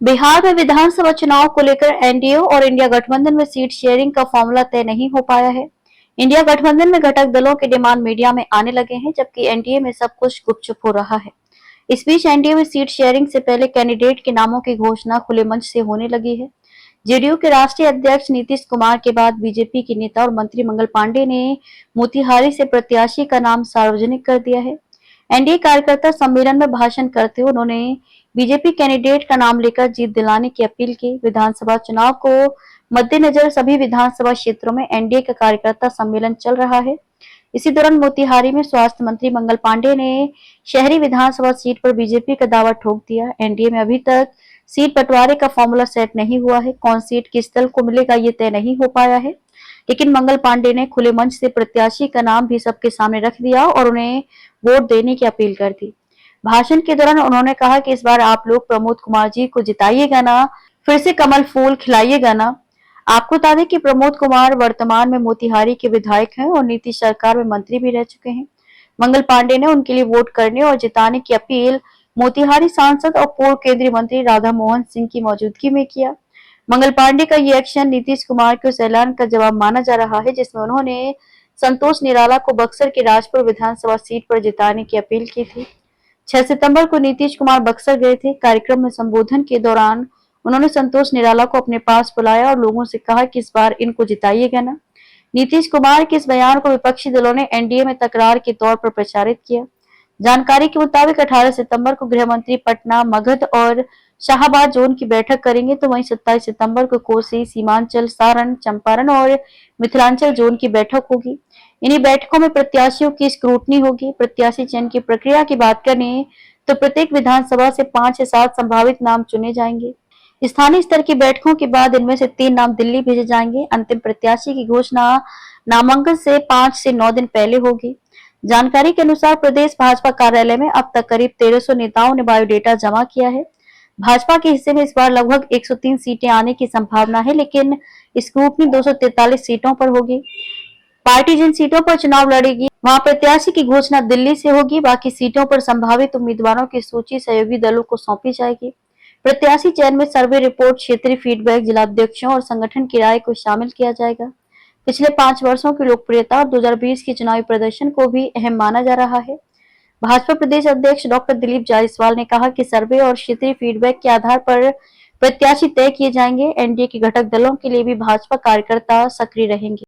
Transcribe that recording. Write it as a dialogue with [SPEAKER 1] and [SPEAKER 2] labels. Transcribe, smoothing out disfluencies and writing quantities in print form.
[SPEAKER 1] बिहार में विधानसभा चुनाव को लेकर एनडीए और इंडिया गठबंधन में सीट शेयरिंग का फॉर्मूला तय नहीं हो पाया है। इंडिया गठबंधन में घटक दलों के डिमांड मीडिया में आने लगे हैं, जबकि एनडीए में सब कुछ गुपचुप हो रहा है। इस बीच एनडीए में सीट शेयरिंग से पहले कैंडिडेट के नामों की घोषणा खुले मंच से होने लगी है। जेडीयू के राष्ट्रीय अध्यक्ष नीतीश कुमार के बाद बीजेपी के नेता और मंत्री मंगल पांडे ने मोतिहारी से प्रत्याशी का नाम सार्वजनिक कर दिया है। एनडीए कार्यकर्ता सम्मेलन में भाषण करते हुए उन्होंने बीजेपी कैंडिडेट का नाम लेकर जीत दिलाने की अपील की। विधानसभा चुनाव को मद्देनजर सभी विधानसभा क्षेत्रों में एनडीए का कार्यकर्ता सम्मेलन चल रहा है। इसी दौरान मोतिहारी में स्वास्थ्य मंत्री मंगल पांडे ने शहरी विधानसभा सीट पर बीजेपी का दावा ठोक दिया। एनडीए में अभी तक सीट बंटवारे का फॉर्मूला सेट नहीं हुआ है। कौन सीट किस दल को मिलेगा ये तय नहीं हो पाया है, लेकिन मंगल पांडे ने खुले मंच से प्रत्याशी का नाम भी सबके सामने रख दिया और उन्हें वोट देने की अपील कर दी। भाषण के दौरान उन्होंने कहा कि इस बार आप लोग प्रमोद कुमार जी को जिताइएगा ना, फिर से कमल फूल खिलाइएगा ना। आपको बता दें कि प्रमोद कुमार वर्तमान में मोतिहारी के विधायक हैं और नीतीश सरकार में मंत्री भी रह चुके हैं। मंगल पांडे ने उनके लिए वोट करने और जिताने की अपील मोतिहारी सांसद और पूर्व केंद्रीय मंत्री राधा मोहन सिंह की मौजूदगी में किया। मंगल पांडे का ये एक्शन नीतीश कुमार के उस ऐलान का जवाब माना जा रहा है जिसमें उन्होंने संतोष निराला को बक्सर की राजपुर विधानसभा सीट पर जिताने की अपील की थी। 6 सितंबर को नीतीश कुमार बक्सर गए थे। कार्यक्रम में संबोधन के दौरान उन्होंने संतोष निराला को अपने पास बुलाया और लोगों से कहा कि इस बार इनको जिताइएगा ना। नीतीश कुमार के इस बयान को विपक्षी दलों ने एनडीए में तकरार के तौर पर प्रचारित किया। जानकारी के मुताबिक 18 सितंबर को गृह मंत्री पटना, मगध और शाहबाद जोन की बैठक करेंगे, तो वहीं 27 सितंबर को कोसी, सीमांचल, सारण, चंपारण और मिथिलांचल जोन की बैठक होगी। इन्हीं बैठकों में प्रत्याशियों की स्क्रूटनी होगी। प्रत्याशी चयन की प्रक्रिया की बात करें तो प्रत्येक विधानसभा से 5 से 7 संभावित नाम चुने जाएंगे। स्थानीय स्तर की बैठकों के बाद इनमें से 3 नाम दिल्ली भेजे जाएंगे। अंतिम प्रत्याशी की घोषणा नामांकन से 5 से 9 दिन पहले होगी। जानकारी के अनुसार प्रदेश भाजपा कार्यालय में अब तक करीब 1300 नेताओं ने बायोडेटा जमा किया है। भाजपा के हिस्से में इस बार लगभग 103 सीटें आने की संभावना है, लेकिन स्क्रूटनी 243 सीटों पर होगी। पार्टी जिन सीटों पर चुनाव लड़ेगी वहां प्रत्याशी की घोषणा दिल्ली से होगी। बाकी सीटों पर संभावित उम्मीदवारों की सूची सहयोगी दलों को सौंपी जाएगी। प्रत्याशी चयन में सर्वे रिपोर्ट, क्षेत्रीय फीडबैक, जिलाध्यक्षों और संगठन की राय को शामिल किया जाएगा। पिछले 5 वर्षों की लोकप्रियता और 2020 के चुनावी प्रदर्शन को भी अहम माना जा रहा है। भाजपा प्रदेश अध्यक्ष डॉक्टर दिलीप जायसवाल ने कहा कि सर्वे और क्षेत्रीय फीडबैक के आधार पर प्रत्याशी तय किए जाएंगे। एनडीए के घटक दलों के लिए भी भाजपा कार्यकर्ता सक्रिय रहेंगे।